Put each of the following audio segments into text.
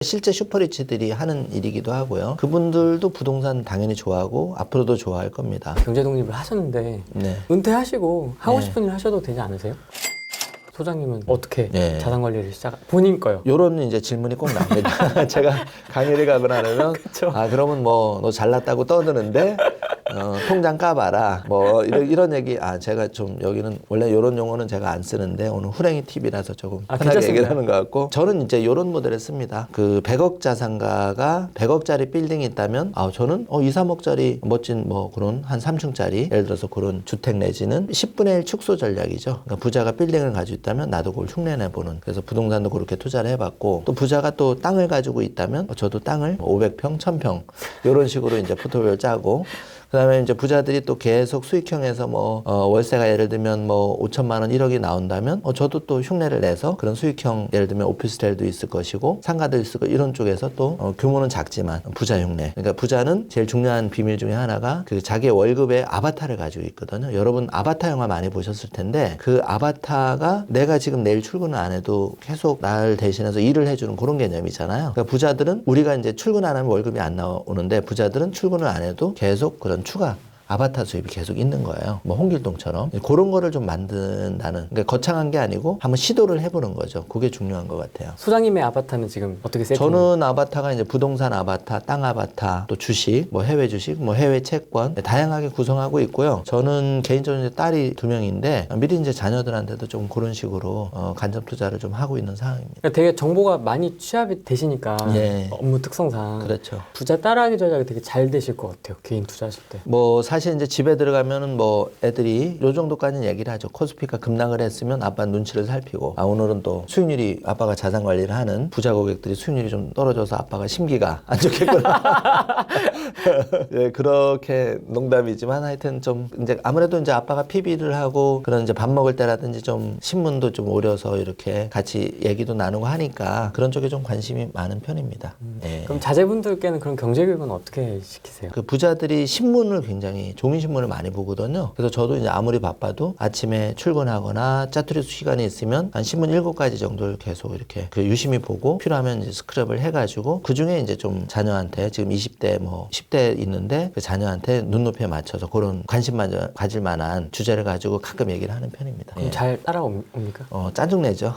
실제 슈퍼리치들이 하는 일이기도 하고요. 그분들도 부동산 당연히 좋아하고 앞으로도 좋아할 겁니다. 경제 독립을 하셨는데 네. 은퇴하시고 하고 네. 싶은 일 하셔도 되지 않으세요? 소장님은 어떻게 네. 자산 관리를 본인 거요? 요런 이제 질문이 꼭 나옵니다. 제가 강의를 가거나 하면 그쵸. 아 그러면 뭐 너 잘났다고 떠드는데 통장 까봐라 뭐 이런 얘기. 제가 좀 여기는 원래 요런 용어는 제가 안 쓰는데 오늘 후랭이 팁이라서 조금 편하게 괜찮습니다. 얘기를 하는 것 같고, 저는 이제 요런 모델을 씁니다. 그 100억 자산가가 100억짜리 빌딩이 있다면 저는 2, 3억짜리 멋진 뭐 그런 한 3층짜리 예를 들어서 그런 주택 내지는 10분의 1 축소 전략이죠. 그러니까 부자가 빌딩을 가지고 있다면 나도 그걸 흉내내보는, 그래서 부동산도 그렇게 투자를 해봤고, 또 부자가 또 땅을 가지고 있다면 저도 땅을 500평, 1000평 이런 식으로 이제 포트폴리오를 짜고, 그 다음에 이제 부자들이 또 계속 수익형에서 뭐, 월세가 예를 들면 뭐 5천만 원, 1억이 나온다면, 저도 또 흉내를 내서 그런 수익형, 예를 들면 오피스텔도 있을 것이고, 상가도 있을 거, 이런 쪽에서 또, 규모는 작지만 부자 흉내. 그러니까 부자는 제일 중요한 비밀 중에 하나가 그 자기 월급의 아바타를 가지고 있거든요. 여러분 아바타 영화 많이 보셨을 텐데, 그 아바타가 내가 지금 내일 출근을 안 해도 계속 날 대신해서 일을 해주는 그런 개념이잖아요. 그러니까 부자들은 우리가 이제 출근 안 하면 월급이 안 나오는데, 부자들은 출근을 안 해도 계속 그런 추가 아바타 수입이 계속 있는 거예요. 뭐 홍길동처럼 그런 거를 좀 만든다는, 그러니까 거창한 게 아니고 한번 시도를 해보는 거죠. 그게 중요한 것 같아요. 소장님의 아바타는 지금 어떻게 세팅? 저는 아바타가 이제 부동산 아바타, 땅 아바타, 또 주식, 뭐 해외 주식, 뭐 해외 채권 다양하게 구성하고 있고요. 저는 개인적으로 이제 딸이 2명인데 미리 이제 자녀들한테도 좀 그런 식으로 간접 투자를 좀 하고 있는 상황입니다. 그러니까 되게 정보가 많이 취합이 되시니까 예. 업무 특성상 그렇죠. 부자 따라하기 전략이 되게 잘 되실 것 같아요. 개인 투자하실 때. 뭐 사실 이제 집에 들어가면은 뭐 애들이 요 정도까지는 얘기를 하죠. 코스피가 급락을 했으면 아빠 눈치를 살피고, 오늘은 또 수익률이, 아빠가 자산 관리를 하는 부자 고객들이 수익률이 좀 떨어져서 아빠가 심기가 안 좋겠구나. 예, 그렇게 농담이지만 하여튼 좀 이제 아무래도 이제 아빠가 PB를 하고 그런 이제 밥 먹을 때라든지 좀 신문도 좀 오려서 이렇게 같이 얘기도 나누고 하니까 그런 쪽에 좀 관심이 많은 편입니다. 예. 그럼 자제분들께는 그런 경제 교육은 어떻게 시키세요? 그 부자들이 신문을 굉장히, 종이신문을 많이 보거든요. 그래서 저도 이제 아무리 바빠도 아침에 출근하거나 짜투리 시간이 있으면 한 신문 7가지 정도를 계속 이렇게 그 유심히 보고, 필요하면 이제 스크랩을 해가지고 그 중에 이제 좀 자녀한테, 지금 20대 뭐 10대 있는데 그 자녀한테 눈높이에 맞춰서 그런 관심만 가질 만한 주제를 가지고 가끔 얘기를 하는 편입니다. 그럼 예. 잘 따라옵니까? 짜증내죠.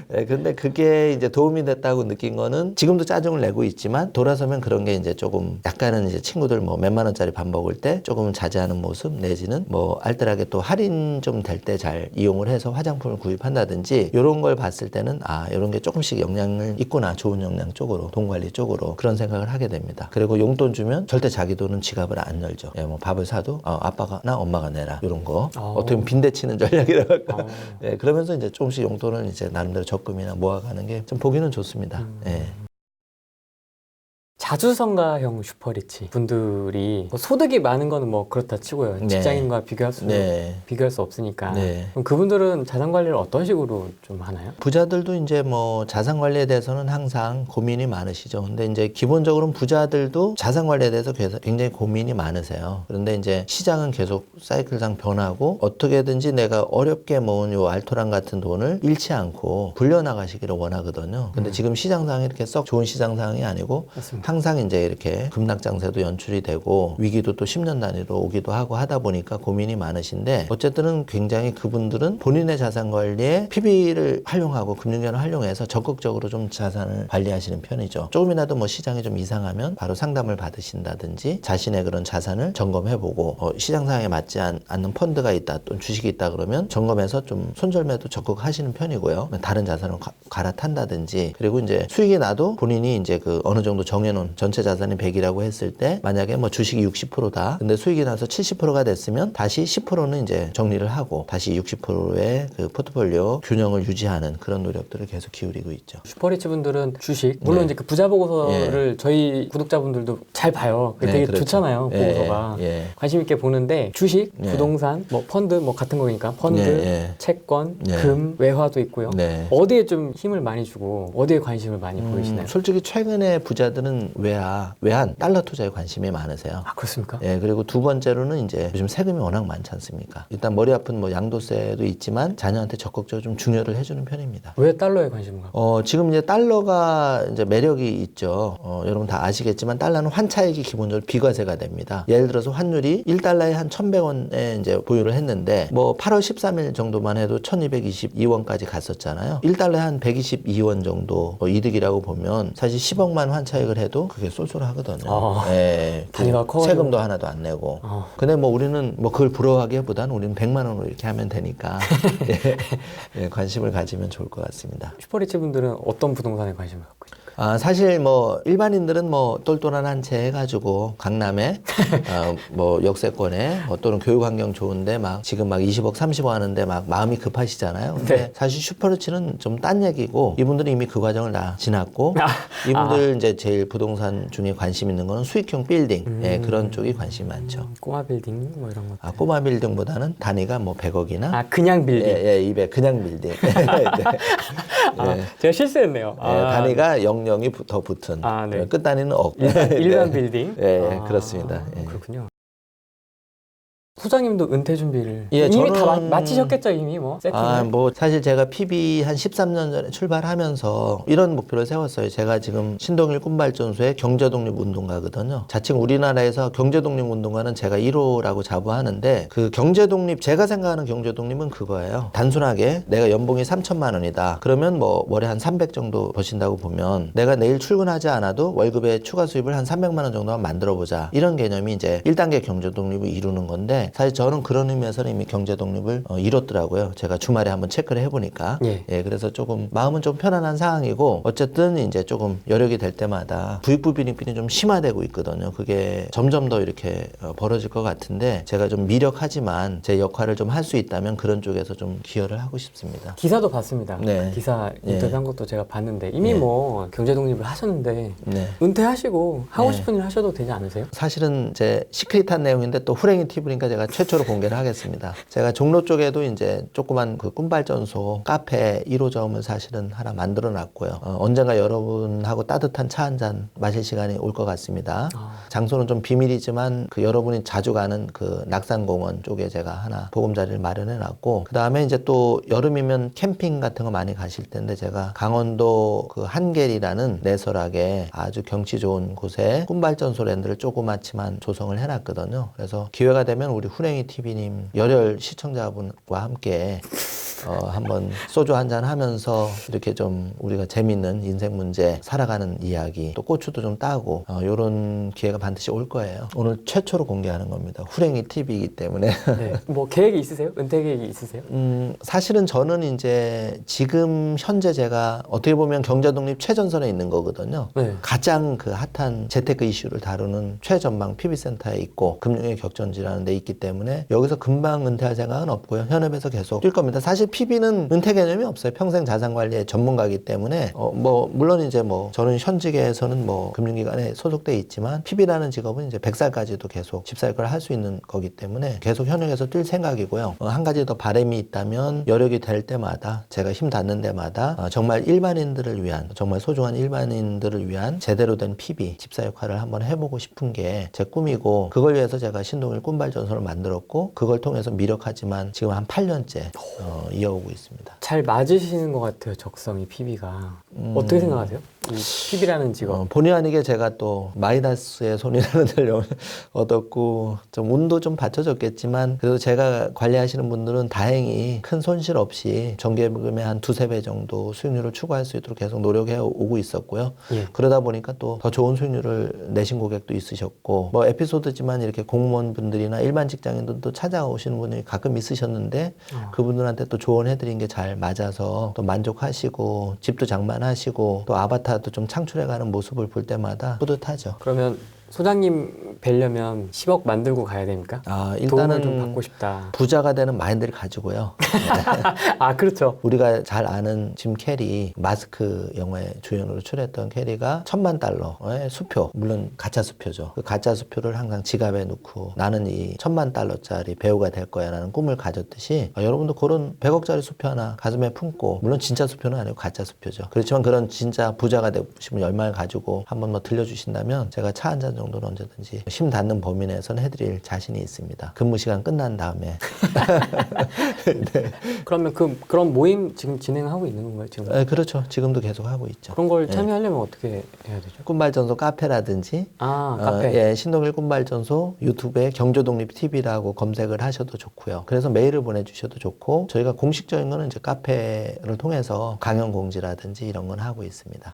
네, 근데 그게 이제 도움이 됐다고 느낀 거는, 지금도 짜증을 내고 있지만 돌아서면 그런 게 이제 조금 약간은 이제 친구들 뭐 몇만 원짜리 밥 먹을 때 조금은 자제하는 모습, 내지는 뭐 알뜰하게 또 할인 좀 될 때 잘 이용을 해서 화장품을 구입한다든지, 이런 걸 봤을 때는 이런 게 조금씩 영향을 있구나, 좋은 영향 쪽으로, 돈 관리 쪽으로, 그런 생각을 하게 됩니다. 그리고 용돈 주면 절대 자기 돈은 지갑을 안 열죠. 뭐 밥을 사도 아빠가 나 엄마가 내라, 이런 거. 어떻게 보면 빈대치는 전략이라고 할까. 예, 그러면서 이제 조금씩 용돈을 이제 나름대로 적금이나 모아가는 게 좀 보기는 좋습니다. 예. 자주성가형 슈퍼리치 분들이 뭐 소득이 많은 거는 뭐 그렇다 치고요. 네. 직장인과 비교할 수 없으니까. 그럼 그분들은 자산 관리를 어떤 식으로 좀 하나요? 부자들도 이제 뭐 자산 관리에 대해서는 항상 고민이 많으시죠. 근데 이제 기본적으로는 부자들도 자산 관리에 대해서 굉장히 고민이 많으세요. 그런데 이제 시장은 계속 사이클상 변하고, 어떻게든지 내가 어렵게 모은 요 알토란 같은 돈을 잃지 않고 굴려나가시기를 원하거든요. 근데 지금 시장 상황이 이렇게 썩 좋은 시장 상황이 아니고, 맞습니다. 항상 이제 이렇게 급락장세도 연출이 되고 위기도 또 10년 단위로 오기도 하고 하다 보니까 고민이 많으신데, 어쨌든 굉장히 그분들은 본인의 자산 관리에 PB를 활용하고 금융권을 활용해서 적극적으로 좀 자산을 관리하시는 편이죠. 조금이라도 뭐 시장이 좀 이상하면 바로 상담을 받으신다든지, 자신의 그런 자산을 점검해보고 시장 상황에 맞지 않는 펀드가 있다, 또 주식이 있다 그러면 점검해서 좀 손절매도 적극하시는 편이고요. 다른 자산을 갈아탄다든지, 그리고 이제 수익이 나도 본인이 이제 그 어느 정도 정해놓은 전체 자산이 100이라고 했을 때, 만약에 뭐 주식이 60%다. 근데 수익이 나서 70%가 됐으면 다시 10%는 이제 정리를 하고 다시 60%의 그 포트폴리오 균형을 유지하는 그런 노력들을 계속 기울이고 있죠. 슈퍼리치 분들은 주식, 물론 이제 그 부자 보고서를 저희 구독자분들도 잘 봐요. 그게 되게 그렇죠. 좋잖아요, 보고서가. 관심 있게 보는데 주식, 부동산, 뭐 펀드 뭐 같은 거니까 펀드, 채권, 금, 외화도 있고요. 어디에 좀 힘을 많이 주고 어디에 관심을 많이 보이시나요? 솔직히 최근에 부자들은 외환, 달러 투자에 관심이 많으세요. 아, 그렇습니까? 예, 그리고 두 번째로는 이제 요즘 세금이 워낙 많지 않습니까? 일단 머리 아픈 뭐 양도세도 있지만 자녀한테 적극적으로 좀 중요를 해주는 편입니다. 왜 달러에 관심을 갖고? 지금 이제 달러가 이제 매력이 있죠. 여러분 다 아시겠지만 달러는 환차익이 기본적으로 비과세가 됩니다. 예를 들어서 환율이 1달러에 한 1,100원에 이제 보유를 했는데 뭐 8월 13일 정도만 해도 1,222원까지 갔었잖아요. 1달러에 한 122원 정도 이득이라고 보면 사실 10억만 환차익을 해도 그게 쏠쏠하거든요. 예, 단위가 커가지고. 세금도 하나도 안 내고. 근데 뭐 우리는 뭐 그걸 부러워하기보다는 우리는 100만 원으로 이렇게 하면 되니까 예, 관심을 가지면 좋을 것 같습니다. 슈퍼리치 분들은 어떤 부동산에 관심을 갖고 있나요? 사실 뭐 일반인들은 뭐 똘똘한 한 채 해가지고 강남에 뭐 역세권에 또는 교육 환경 좋은데 막 지금 막 20억 30억 하는데 막 마음이 급하시잖아요. 근데 네. 사실 슈퍼리치는 좀 딴 얘기고 이분들은 이미 그 과정을 다 지났고 이분들 이제 제일 부동산 중에 관심 있는 거는 수익형 빌딩 예, 그런 쪽이 관심이 많죠. 꼬마 빌딩 뭐 이런 것. 꼬마 빌딩보다는 단위가 뭐 100억이나 그냥 빌딩. 예, 200 그냥 빌딩. 네. 제가 실수했네요. 단위가 00이 더 붙은 네. 끝 단위는 억. 일반 빌딩. 예, 그렇습니다. 예. 그렇군요. 소장님도 은퇴 준비를 예, 이미 저는 다 마치셨겠죠, 이미 뭐 세팅을. 뭐 사실 제가 PB 한 13년 전에 출발하면서 이런 목표를 세웠어요. 제가 지금 신동일 꿈발전소의 경제독립운동가거든요. 자칭 우리나라에서 경제독립운동가는 제가 1호라고 자부하는데 그 경제독립, 제가 생각하는 경제독립은 그거예요. 단순하게 내가 연봉이 3천만 원이다. 그러면 뭐 월에 한 300 정도 버신다고 보면 내가 내일 출근하지 않아도 월급에 추가 수입을 한 300만 원 정도만 만들어보자. 이런 개념이 이제 1단계 경제독립을 이루는 건데 사실 저는 그런 의미에서는 이미 경제 독립을 이뤘더라고요. 제가 주말에 한번 체크를 해보니까. 예. 그래서 조금 마음은 좀 편안한 상황이고 어쨌든 이제 조금 여력이 될 때마다 부익부 빈익빈이 좀 심화되고 있거든요. 그게 점점 더 이렇게 벌어질 것 같은데 제가 좀 미력하지만 제 역할을 좀 할 수 있다면 그런 쪽에서 좀 기여를 하고 싶습니다. 기사도 봤습니다. 네. 기사 인터뷰한 것도 제가 봤는데 이미 네. 뭐 경제 독립을 하셨는데 네. 은퇴하시고 하고 네. 싶은 일 하셔도 되지 않으세요? 사실은 제 시크릿한 내용인데 또 후랭이 TV니까 제가 최초로 공개를 하겠습니다. 제가 종로 쪽에도 이제 조그만 그 꿈발전소 카페 1호점을 사실은 하나 만들어 놨고요. 언젠가 여러분하고 따뜻한 차 한 잔 마실 시간이 올 것 같습니다. 장소는 좀 비밀이지만 그 여러분이 자주 가는 그 낙산공원 쪽에 제가 하나 보금자리를 마련해 놨고 그 다음에 이제 또 여름이면 캠핑 같은 거 많이 가실 텐데 제가 강원도 그 한계리라는 내설하게 아주 경치 좋은 곳에 꿈발전소 랜드를 조그맣지만 조성을 해놨거든요. 그래서 기회가 되면 우리 후랭이 TV님 열혈 시청자분과 함께 한번 소주 한잔 하면서 이렇게 좀 우리가 재밌는 인생 문제 살아가는 이야기 또 고추도 좀 따고 이런 기회가 반드시 올 거예요. 오늘 최초로 공개하는 겁니다. 후랭이 TV이기 때문에. 네. 뭐 계획이 있으세요? 은퇴 계획이 있으세요? 사실은 저는 이제 지금 현재 제가 어떻게 보면 경제독립 최전선에 있는 거거든요. 네. 가장 그 핫한 재테크 이슈를 다루는 최전방 PB센터에 있고 금융의 격전지라는 데 있기 때문에 여기서 금방 은퇴할 생각은 없고요. 현업에서 계속 뛸 겁니다. 사실 PB는 은퇴 개념이 없어요. 평생 자산관리의 전문가이기 때문에 뭐 물론 이제 뭐 저는 현직에서는 뭐 금융기관에 소속돼 있지만 PB라는 직업은 이제 100살까지도 계속 집사역을 할 수 있는 거기 때문에 계속 현역에서 뛸 생각이고요. 한 가지 더 바람이 있다면 여력이 될 때마다 제가 힘 닿는 데마다 정말 일반인들을 위한 정말 소중한 일반인들을 위한 제대로 된 PB 집사 역할을 한번 해보고 싶은 게 제 꿈이고 그걸 위해서 제가 신동일 꿈발전소를 만들었고 그걸 통해서 미력하지만 지금 한 8년째 이어오고 있습니다. 잘 맞으시는 것 같아요, 적성이 PB가. 어떻게 생각하세요? 이 PB라는 직업. 본의 아니게 제가 또 마이다스의 손이라는 데를 얻었고 좀 운도 좀 받쳐줬겠지만 그래도 제가 관리하시는 분들은 다행히 큰 손실 없이 정기예금의 한 2~3배 정도 수익률을 추구할 수 있도록 계속 노력해 오고 있었고요. 예. 그러다 보니까 또 더 좋은 수익률을 내신 고객도 있으셨고 뭐 에피소드지만 이렇게 공무원분들이나 일반 직장인들도 찾아오시는 분이 가끔 있으셨는데 그분들한테 또 조언해드린 게 잘 맞아서 또 만족하시고 집도 장만하시고 또 아바타도 좀 창출해가는 모습을 볼 때마다 뿌듯하죠. 그러면 소장님 뵈려면 10억 만들고 가야 됩니까? 도움을 일단은 좀 받고 싶다. 부자가 되는 마인드를 가지고요. 아, 그렇죠. 우리가 잘 아는 짐 캐리, 마스크 영화의 주연으로 출연했던 캐리가 $10,000의 수표, 물론 가짜 수표죠. 그 가짜 수표를 항상 지갑에 넣고 나는 이 $10,000짜리 배우가 될 거야 라는 꿈을 가졌듯이 여러분도 그런 100억짜리 수표 하나 가슴에 품고, 물론 진짜 수표는 아니고 가짜 수표죠. 그렇지만 그런 진짜 부자가 되고 싶은 열망을 가지고 한번 뭐 들려주신다면 제가 차 한 잔 정도는 언제든지 힘 닿는 범위 내에서는 해드릴 자신이 있습니다. 근무 시간 끝난 다음에. 네. 그러면 그런 모임 지금 진행하고 있는 건가요, 지금? 네, 그렇죠. 지금도 계속 하고 있죠. 그런 걸 참여하려면 어떻게 해야 되죠? 꿈발전소 카페라든지 카페. 신동일 꿈발전소 유튜브에 경조독립TV라고 검색을 하셔도 좋고요. 그래서 메일을 보내주셔도 좋고, 저희가 공식적인 거는 이제 카페를 통해서 강연 공지라든지 이런 건 하고 있습니다.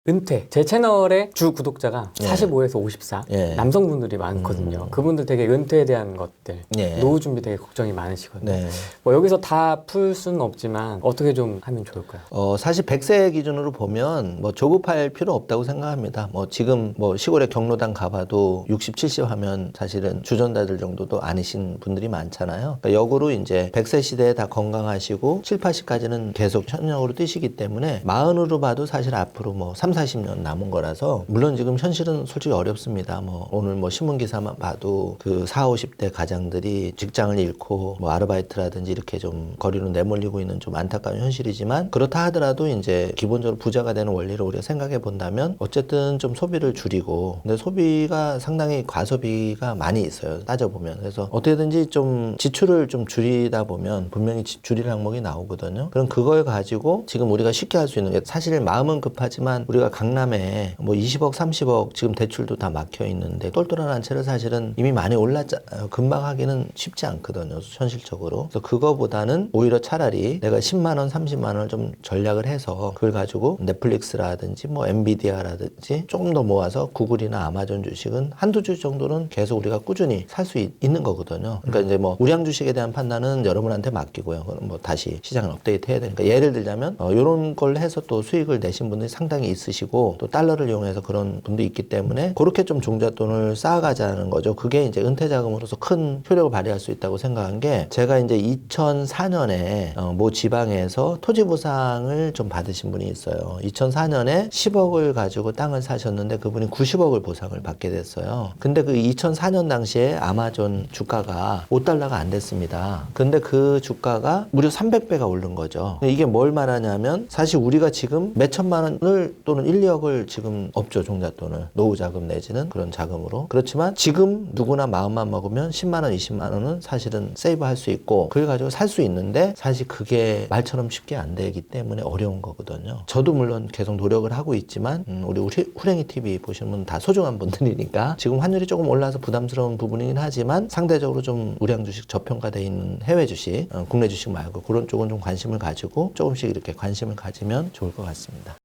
은퇴. 제 채널의 주 구독자가 예. 45에서 54 예. 남성분들이 많거든요. 그분들 되게 은퇴에 대한 것들, 예. 노후 준비 되게 걱정이 많으시거든요. 네. 뭐 여기서 다 풀 수는 없지만 어떻게 좀 하면 좋을까요? 사실 100세 기준으로 보면 뭐 조급할 필요 없다고 생각합니다. 뭐 지금 뭐 시골에 경로당 가봐도 60, 70 하면 사실은 주전자들 정도도 아니신 분들이 많잖아요. 그러니까 역으로 이제 100세 시대에 다 건강하시고 7, 80까지는 계속 현역으로 뛰시기 때문에 마흔으로 봐도 사실 앞으로 뭐 3, 40년 남은 거라서, 물론 지금 현실은 솔직히 어렵습니다. 뭐 오늘 뭐 신문 기사만 봐도 그 40, 50대 가장들이 직장을 잃고 뭐 아르바이트라든지 이렇게 좀 거리로 내몰리고 있는 좀 안타까운 현실이지만, 그렇다 하더라도 이제 기본적으로 부자가 되는 원리를 우리가 생각해 본다면 어쨌든 좀 소비를 줄이고, 근데 소비가 상당히 과소비가 많이 있어요, 따져보면. 그래서 어떻게든지 좀 지출을 좀 줄이다 보면 분명히 줄일 항목이 나오거든요. 그럼 그걸 가지고 지금 우리가 쉽게 할 수 있는 게, 사실 마음은 급하지만 우리가 강남에 뭐 20억, 30억 지금 대출도 다 막혀 있는데 똘똘한 한 채를 사실은 이미 많이 올랐잖아요. 금방 하기는 쉽지 않거든요, 현실적으로. 그래서 그거보다는 오히려 차라리 내가 10만 원, 30만 원을 좀 전략을 해서 그걸 가지고 넷플릭스라든지 뭐 엔비디아라든지 조금 더 모아서 구글이나 아마존 주식은 한두 주 정도는 계속 우리가 꾸준히 살 수 있는 거거든요. 그러니까 이제 뭐 우량 주식에 대한 판단은 여러분한테 맡기고요. 그럼 뭐 다시 시장을 업데이트 해야 되니까, 예를 들자면 이런 걸 해서 또 수익을 내신 분들이 상당히 있으시고 또 달러를 이용해서 그런 분도 있기 때문에 그렇게 좀 종잣돈을 쌓아가자는 거죠. 그게 이제 은퇴 자금으로서 큰 효력을 발휘할 수 있다고 생각한 게, 제가 이제 2004년에 모 지방에서 토지 보상을 좀 받으신 분이 있어요. 2004년에 10억을 가지고 땅을 사셨는데 그분이 90억을 보상을 받게 됐어요. 근데 그 2004년 당시에 아마존 주가가 $5가 안 됐습니다. 근데 그 주가가 무려 300배가 오른 거죠. 이게 뭘 말하냐면, 사실 우리가 지금 몇 천만 원을 또는 1, 2억을 지금 없죠, 종잣돈을. 노후 자금 내지는 그런 자금으로. 그렇지만 지금 누구나 마음만 먹으면 10만 원, 20만 원은 사실은 세이브할 수 있고 그걸 가지고 살 수 있는데, 사실 그게 말처럼 쉽게 안 되기 때문에 어려운 거거든요. 저도 물론 계속 노력을 하고 있지만 우리 후랭이 TV 보시는 분은 다 소중한 분들이니까, 지금 환율이 조금 올라서 부담스러운 부분이긴 하지만 상대적으로 좀 우량 주식 저평가되어 있는 해외 주식, 국내 주식 말고 그런 쪽은 좀 관심을 가지고 조금씩 이렇게 관심을 가지면 좋을 것 같습니다.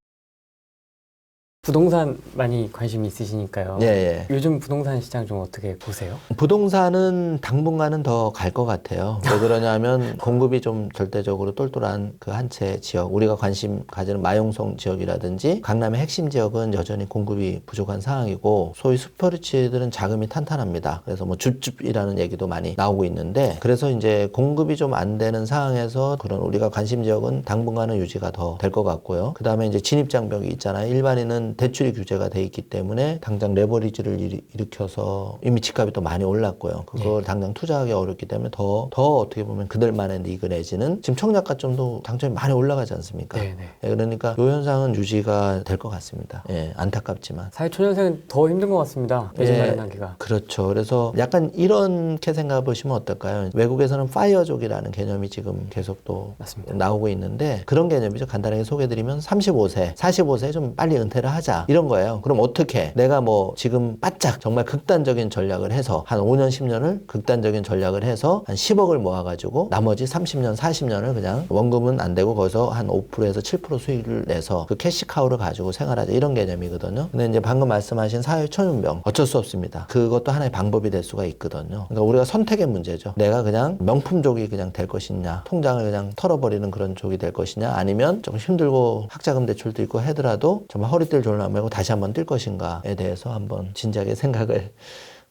부동산 많이 관심이 있으시니까요. 예. 요즘 부동산 시장 좀 어떻게 보세요? 부동산은 당분간은 더 갈 것 같아요. 왜 그러냐면 공급이 좀 절대적으로 똘똘한 그 한 채 지역, 우리가 관심 가지는 마용성 지역이라든지 강남의 핵심 지역은 여전히 공급이 부족한 상황이고, 소위 슈퍼리치들은 자금이 탄탄합니다. 그래서 뭐 줍줍이라는 얘기도 많이 나오고 있는데, 그래서 이제 공급이 좀 안 되는 상황에서 그런 우리가 관심 지역은 당분간은 유지가 더 될 것 같고요. 그 다음에 이제 진입장벽이 있잖아요. 일반인은 대출이 규제가 돼 있기 때문에 당장 레버리지를 일으켜서 이미 집값이 또 많이 올랐고요. 그걸 당장 투자하기 어렵기 때문에 더 어떻게 보면 그들만의 리그 내지는 지금 청약가점도 당첨이 많이 올라가지 않습니까? 네네. 예, 그러니까 이 현상은 유지가 될 것 같습니다. 예, 안타깝지만. 사회초년생은 더 힘든 것 같습니다. 내 집 예, 마련하기가. 그렇죠. 그래서 약간 이렇게 생각해 보시면 어떨까요? 외국에서는 파이어족이라는 개념이 지금 계속 또 맞습니다. 나오고 있는데, 그런 개념이죠. 간단하게 소개해드리면 35세, 45세에 좀 빨리 은퇴를 하자, 이런 거예요. 그럼 어떻게 내가 뭐 지금 바짝 정말 극단적인 전략을 해서 한 5년 10년을 극단적인 전략을 해서 한 10억을 모아가지고 나머지 30년 40년을 그냥 원금은 안 되고 거기서 한 5%에서 7% 수익을 내서 그 캐시카우를 가지고 생활하자, 이런 개념이거든요. 근데 이제 방금 말씀하신 사회초년병, 어쩔 수 없습니다. 그것도 하나의 방법이 될 수가 있거든요. 그러니까 우리가 선택의 문제죠. 내가 그냥 명품족이 그냥 될 것이냐, 통장을 그냥 털어버리는 그런 족이 될 것이냐, 아니면 조금 힘들고 학자금 대출도 있고 하더라도 정말 허리띠를 조는 오르내고 다시 한번 뛸 것인가에 대해서 한번 진지하게 생각을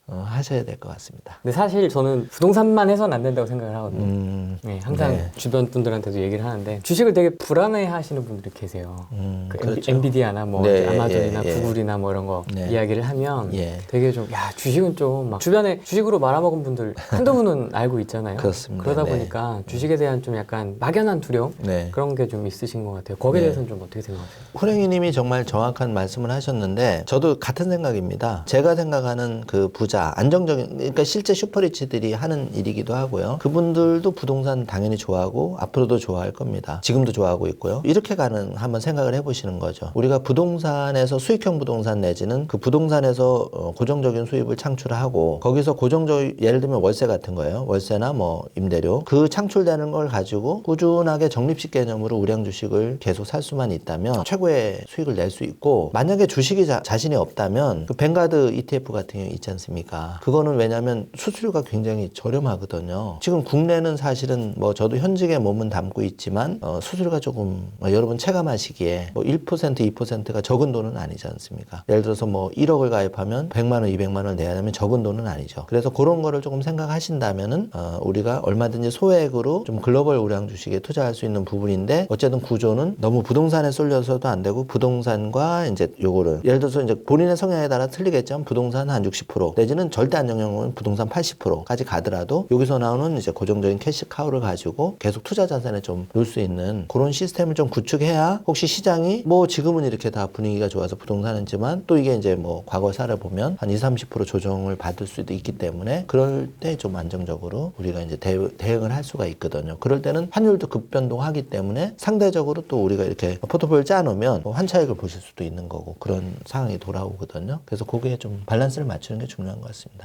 하셔야 될 것 같습니다. 근데 사실 저는 부동산만 해서는 안 된다고 생각을 하거든요. 네, 항상 네. 주변 분들한테도 얘기를 하는데 주식을 되게 불안해 하시는 분들이 계세요. 그 그렇죠. 엔비디아나 뭐 네, 이제 아마존이나 예, 예. 구글이나 뭐 이런 거 네. 이야기를 하면 예. 되게 좀 야 주식은 좀 막 주변에 주식으로 말아먹은 분들 한두 분은 알고 있잖아요. 그렇습니다. 그러다 네. 보니까 주식에 대한 좀 약간 막연한 두려움 네. 그런 게 좀 있으신 것 같아요. 거기에 네. 대해서는 좀 어떻게 생각하세요? 호랭이님이 정말 정확한 말씀을 하셨는데 저도 같은 생각입니다. 제가 생각하는 그 부자 안정적인 그러니까 실제 슈퍼리치들이 하는 일이기도 하고요. 그분들도 부동산 당연히 좋아하고 앞으로도 좋아할 겁니다. 지금도 좋아하고 있고요. 이렇게 가는 한번 생각을 해보시는 거죠. 우리가 부동산에서 수익형 부동산 내지는 그 부동산에서 고정적인 수입을 창출하고 거기서 고정적 예를 들면 월세 같은 거예요. 월세나 뭐 임대료 그 창출되는 걸 가지고 꾸준하게 적립식 개념으로 우량 주식을 계속 살 수만 있다면 최고의 수익을 낼 수 있고 만약에 주식이 자신이 없다면 그 뱅가드 ETF 같은 게 있지 않습니까? 그거는 왜냐하면 수수료가 굉장히 저렴하거든요. 지금 국내는 사실은 뭐 저도 현직에 몸은 담고 있지만 수수료가 조금 여러분 체감하시기에 뭐 1% 2%가 적은 돈은 아니지 않습니까? 예를 들어서 뭐 1억을 가입하면 100만 원 200만 원을 내야 되면 적은 돈은 아니죠. 그래서 그런 거를 조금 생각하신다면은 우리가 얼마든지 소액으로 좀 글로벌 우량 주식에 투자할 수 있는 부분인데 어쨌든 구조는 너무 부동산에 쏠려서도 안 되고 부동산과 이제 요거를 예를 들어서 이제 본인의 성향에 따라 틀리겠지만 부동산 한 60% 내지는 절대 안정형은 부동산 80%까지 가더라도 여기서 나오는 이제 고정적인 캐시카우를 가지고 계속 투자 자산에 좀 넣을 수 있는 그런 시스템을 좀 구축해야 혹시 시장이 뭐 지금은 이렇게 다 분위기가 좋아서 부동산이지만 또 이게 이제 뭐 과거 사를 보면 한 20-30% 조정을 받을 수도 있기 때문에 그럴 때 좀 안정적으로 우리가 이제 대응을 할 수가 있거든요. 그럴 때는 환율도 급변동하기 때문에 상대적으로 또 우리가 이렇게 포트폴리오를 짜놓으면 환차익을 보실 수도 있는 거고 그런 상황이 돌아오거든요. 그래서 거기에 좀 밸런스를 맞추는 게 중요한 것 같습니다.